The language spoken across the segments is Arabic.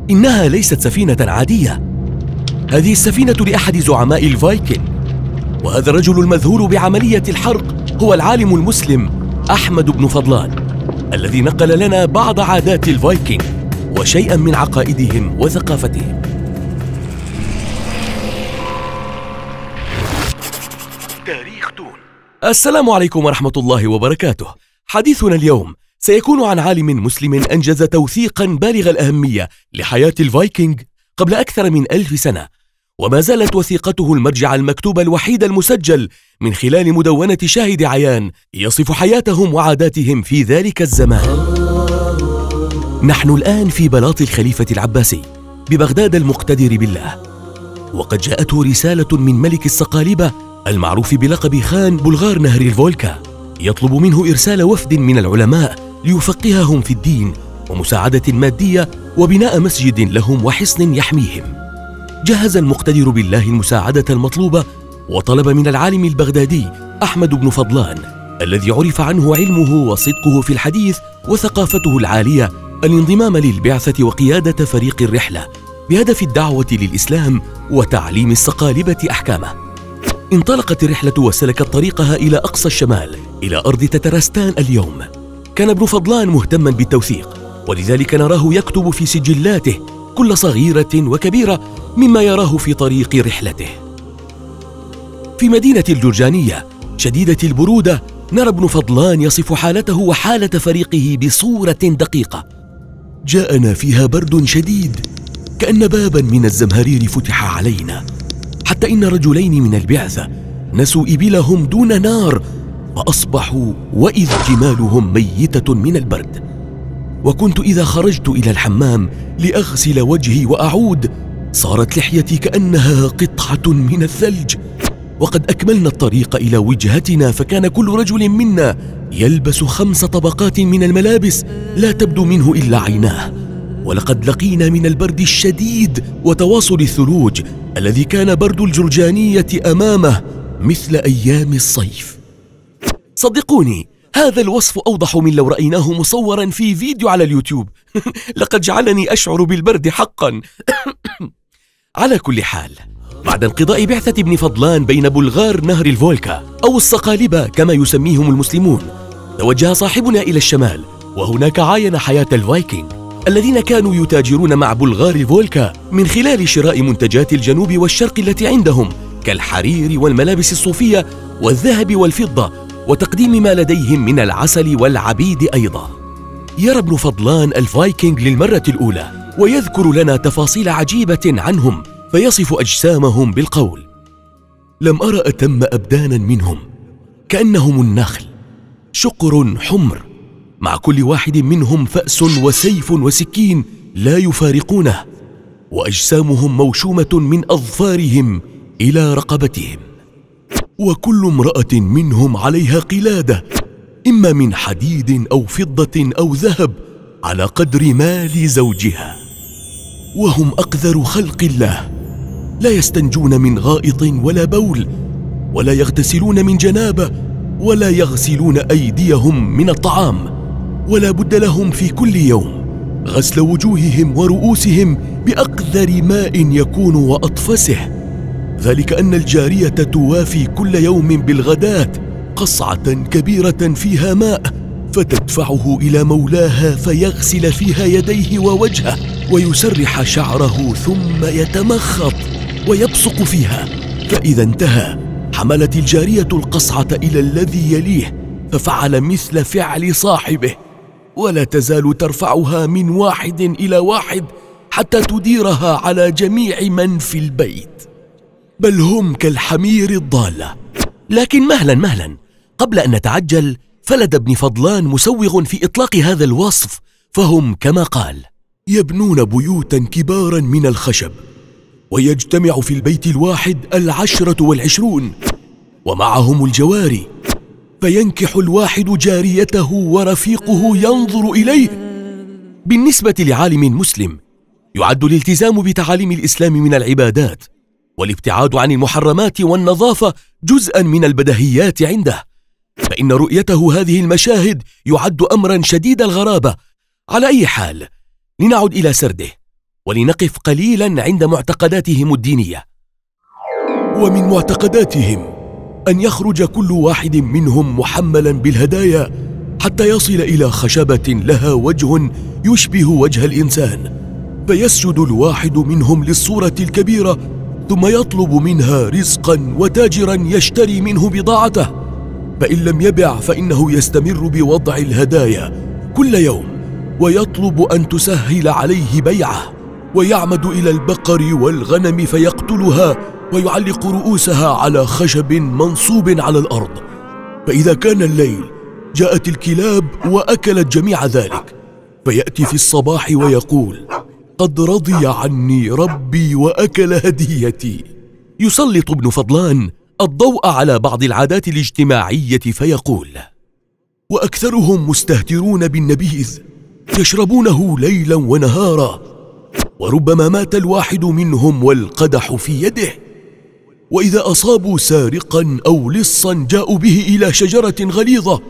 إنها ليست سفينة عادية، هذه السفينة لأحد زعماء الفايكنج، وهذا الرجل المذهول بعملية الحرق هو العالم المسلم أحمد بن فضلان، الذي نقل لنا بعض عادات الفايكنج وشيئا من عقائدهم وثقافتهم. تاريخ دون. السلام عليكم ورحمة الله وبركاته. حديثنا اليوم سيكون عن عالم مسلم أنجز توثيقا بالغ الأهمية لحياة الفايكنج قبل أكثر من 1000 سنة، وما زالت وثيقته المرجع المكتوب الوحيد المسجل من خلال مدونة شاهد عيان يصف حياتهم وعاداتهم في ذلك الزمان. نحن الآن في بلاط الخليفة العباسي ببغداد المقتدر بالله، وقد جاءته رسالة من ملك الصقالبة المعروف بلقب خان بلغار نهر الفولكا، يطلب منه إرسال وفد من العلماء ليفقههم في الدين ومساعدة مادية وبناء مسجد لهم وحصن يحميهم. جهز المقتدر بالله المساعدة المطلوبة، وطلب من العالم البغدادي أحمد بن فضلان الذي عرف عنه علمه وصدقه في الحديث وثقافته العالية الانضمام للبعثة وقيادة فريق الرحلة بهدف الدعوة للإسلام وتعليم الصقالبة أحكامه. انطلقت الرحلة وسلكت طريقها إلى أقصى الشمال إلى أرض تترستان اليوم. كان ابن فضلان مهتما بالتوثيق، ولذلك نراه يكتب في سجلاته كل صغيرة وكبيرة مما يراه في طريق رحلته. في مدينة الجرجانية شديدة البرودة نرى ابن فضلان يصف حالته وحالة فريقه بصورة دقيقة. جاءنا فيها برد شديد كأن بابا من الزمهرير فتح علينا، حتى إن رجلين من البعثة نسوا إبلهم دون نار فأصبحوا وإذ جمالهم ميتة من البرد. وكنت إذا خرجت إلى الحمام لأغسل وجهي وأعود صارت لحيتي كأنها قطعة من الثلج. وقد أكملنا الطريق إلى وجهتنا، فكان كل رجل منا يلبس 5 طبقات من الملابس لا تبدو منه إلا عيناه. ولقد لقينا من البرد الشديد وتواصل الثلوج الذي كان برد الجرجانية أمامه مثل أيام الصيف. صدقوني، هذا الوصف أوضح من لو رأيناه مصورا في فيديو على اليوتيوب. لقد جعلني أشعر بالبرد حقا. على كل حال، بعد انقضاء بعثة ابن فضلان بين بلغار نهر الفولكا أو الصقالبة كما يسميهم المسلمون، توجه صاحبنا إلى الشمال، وهناك عاين حياة الفايكنج الذين كانوا يتاجرون مع بلغار الفولكا من خلال شراء منتجات الجنوب والشرق التي عندهم كالحرير والملابس الصوفية والذهب والفضة، وتقديم ما لديهم من العسل والعبيد أيضا. يرى ابن فضلان الفايكنج للمرة الأولى ويذكر لنا تفاصيل عجيبة عنهم، فيصف أجسامهم بالقول: لم أرى أتم أبدانا منهم، كأنهم النخل، شقر حمر، مع كل واحد منهم فأس وسيف وسكين لا يفارقونه، وأجسامهم موشومة من أظفارهم إلى رقبتهم، وكل امرأة منهم عليها قلادة إما من حديد أو فضة أو ذهب على قدر مال زوجها، وهم أقذر خلق الله، لا يستنجون من غائط ولا بول، ولا يغتسلون من جنابة، ولا يغسلون أيديهم من الطعام، ولا بد لهم في كل يوم غسل وجوههم ورؤوسهم بأقذر ماء يكون وأطفسه، ذلك أن الجارية توافي كل يوم بالغداة قصعة كبيرة فيها ماء فتدفعه إلى مولاها فيغسل فيها يديه ووجهه ويسرح شعره ثم يتمخط ويبصق فيها، فإذا انتهى حملت الجارية القصعة إلى الذي يليه ففعل مثل فعل صاحبه، ولا تزال ترفعها من واحد إلى واحد حتى تديرها على جميع من في البيت، بل هم كالحمير الضالة. لكن مهلا قبل أن نتعجل، فلد ابن فضلان مسوغ في إطلاق هذا الوصف، فهم كما قال: يبنون بيوتا كبارا من الخشب، ويجتمع في البيت الواحد 10 و20، ومعهم الجواري، فينكح الواحد جاريته ورفيقه ينظر إليه. بالنسبة لعالم مسلم، يعد الالتزام بتعاليم الإسلام من العبادات، والابتعاد عن المحرمات والنظافة جزءا من البديهيات عنده، فإن رؤيته هذه المشاهد يعد أمرا شديد الغرابة. على أي حال، لنعد إلى سرده ولنقف قليلا عند معتقداتهم الدينية. ومن معتقداتهم أن يخرج كل واحد منهم محملا بالهدايا حتى يصل إلى خشبة لها وجه يشبه وجه الإنسان، فيسجد الواحد منهم للصورة الكبيرة ثم يطلب منها رزقا وتاجرا يشتري منه بضاعته، فإن لم يبع فإنه يستمر بوضع الهدايا كل يوم ويطلب أن تسهل عليه بيعه، ويعمد إلى البقر والغنم فيقتلها ويعلق رؤوسها على خشب منصوب على الأرض، فإذا كان الليل جاءت الكلاب وأكلت جميع ذلك، فيأتي في الصباح ويقول: قد رضي عني ربي وأكل هديتي. يسلط ابن فضلان الضوء على بعض العادات الاجتماعية فيقول: وأكثرهم مستهترون بالنبيذ يشربونه ليلا ونهارا، وربما مات الواحد منهم والقدح في يده، وإذا أصابوا سارقا أو لصا جاءوا به إلى شجرة غليظة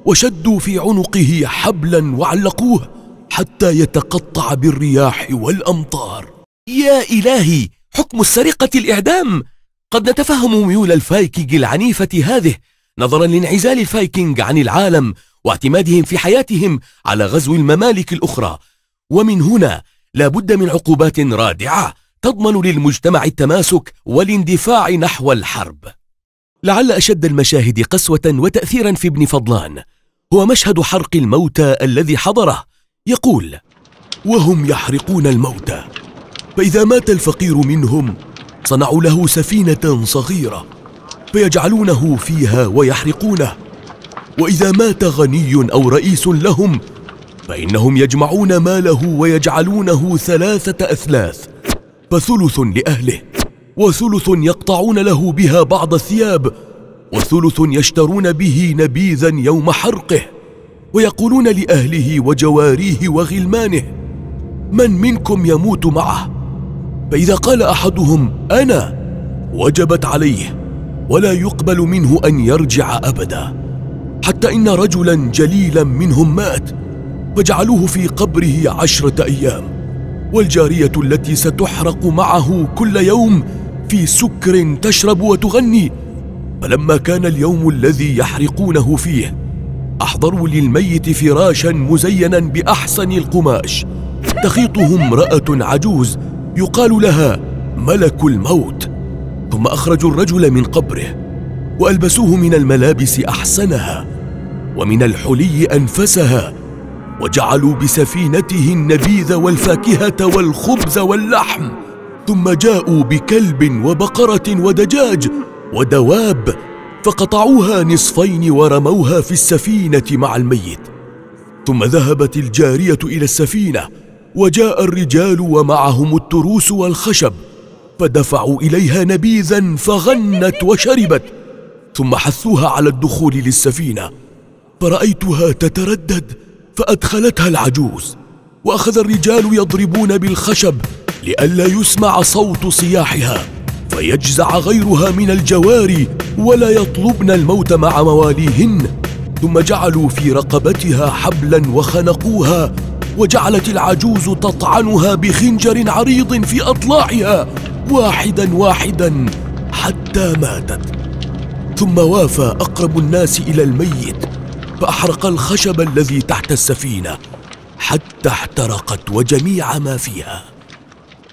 وشدوا في عنقه حبلا وعلقوه حتى يتقطع بالرياح والأمطار. يا إلهي، حكم السرقة الإعدام! قد نتفهم ميول الفايكنج العنيفة هذه نظرا لانعزال الفايكنج عن العالم واعتمادهم في حياتهم على غزو الممالك الأخرى، ومن هنا لا بد من عقوبات رادعة تضمن للمجتمع التماسك والاندفاع نحو الحرب. لعل أشد المشاهد قسوة وتأثيرا في ابن فضلان هو مشهد حرق الموتى الذي حضره. يقول: وهم يحرقون الموتى، فإذا مات الفقير منهم صنعوا له سفينة صغيرة فيجعلونه فيها ويحرقونه، وإذا مات غني أو رئيس لهم فإنهم يجمعون ماله ويجعلونه 3 أثلاث، فثلث لأهله، وثلث يقطعون له بها بعض الثياب، وثلث يشترون به نبيذا يوم حرقه، ويقولون لأهله وجواريه وغلمانه: من منكم يموت معه؟ فإذا قال أحدهم أنا وجبت عليه ولا يقبل منه أن يرجع أبدا، حتى إن رجلا جليلا منهم مات فجعلوه في قبره 10 أيام، والجارية التي ستحرق معه كل يوم في سكر تشرب وتغني. فلما كان اليوم الذي يحرقونه فيه أحضروا للميت فراشا مزينا بأحسن القماش تخيطه امرأة عجوز يقال لها ملك الموت، ثم أخرجوا الرجل من قبره وألبسوه من الملابس أحسنها ومن الحلي أنفسها، وجعلوا بسفينته النبيذ والفاكهة والخبز واللحم، ثم جاءوا بكلب وبقرة ودجاج ودواب فقطعوها نصفين ورموها في السفينة مع الميت. ثم ذهبت الجارية إلى السفينة وجاء الرجال ومعهم التروس والخشب فدفعوا إليها نبيذا فغنت وشربت، ثم حثوها على الدخول للسفينة، فرأيتها تتردد فأدخلتها العجوز، وأخذ الرجال يضربون بالخشب لئلا يسمع صوت صياحها فيجزع غيرها من الجواري ولا يطلبن الموت مع مواليهن، ثم جعلوا في رقبتها حبلا وخنقوها، وجعلت العجوز تطعنها بخنجر عريض في أضلاعها واحدا واحدا حتى ماتت. ثم وافى أقرب الناس إلى الميت فأحرق الخشب الذي تحت السفينة حتى احترقت وجميع ما فيها.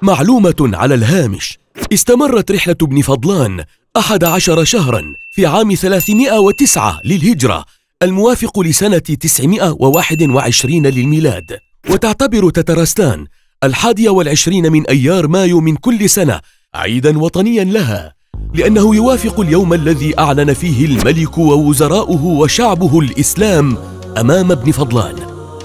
معلومة على الهامش: استمرت رحلة ابن فضلان 11 شهرا في عام 309 للهجرة الموافق لسنة 921 للميلاد، وتعتبر تترستان 21 من أيار مايو من كل سنة عيدا وطنيا لها، لأنه يوافق اليوم الذي أعلن فيه الملك ووزراؤه وشعبه الإسلام أمام ابن فضلان.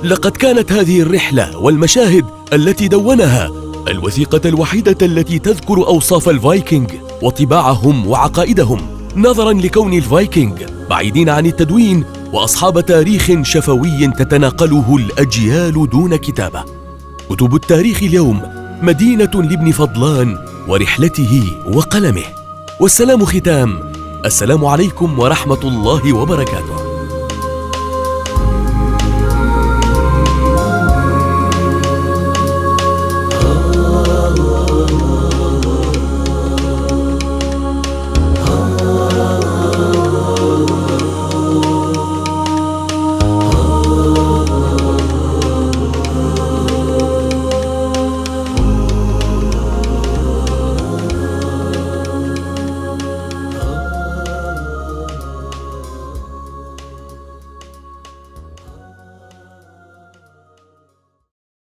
لقد كانت هذه الرحلة والمشاهد التي دونها الوثيقة الوحيدة التي تذكر أوصاف الفايكنج وطباعهم وعقائدهم، نظرا لكون الفايكنج بعيدين عن التدوين وأصحاب تاريخ شفوي تتناقله الأجيال دون كتابة. كتب التاريخ اليوم مدينة لابن فضلان ورحلته وقلمه. والسلام ختام. السلام عليكم ورحمة الله وبركاته.